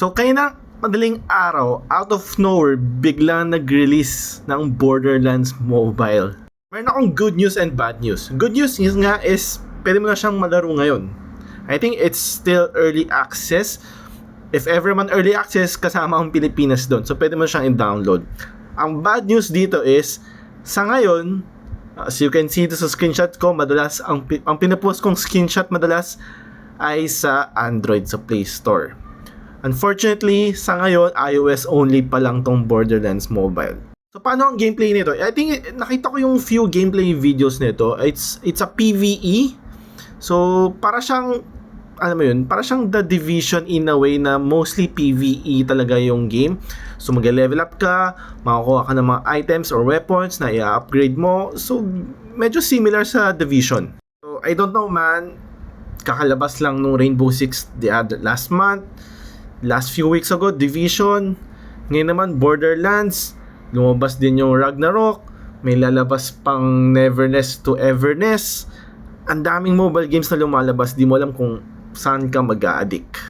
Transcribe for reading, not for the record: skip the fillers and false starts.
So kaya na madaling araw, out of nowhere, biglang nag-release ng Borderlands Mobile. Meron akong good news and bad news. Good news nga is pwede mo na siyang malaro ngayon. I think it's still early access. If ever man early access, kasama ang Pilipinas doon. So pwede mo siyang i-download. Ang bad news dito is, sa ngayon, as you can see dito sa screenshot ko, madalas ang pinapost kong screenshot madalas ay sa Android, sa Play Store. Unfortunately, sa ngayon, iOS only pa lang tong Borderlands Mobile. So paano ang gameplay nito? I think nakita ko yung few gameplay videos nito. It's a PvE. So para siyang, alam mo yun, para siyang The Division in a way na mostly PvE talaga yung game. So mag-level up ka, makakuha ka ng mga items or weapons na i-upgrade mo. So medyo similar sa Division. So I don't know man, kakalabas lang nung Rainbow Six last month. Last few weeks ago, Division. Ngayon naman, Borderlands. Lumabas din yung Ragnarok. May lalabas pang Neverness to Everness. Ang daming mobile games na lumalabas. Di mo alam kung saan ka mag-a-addict.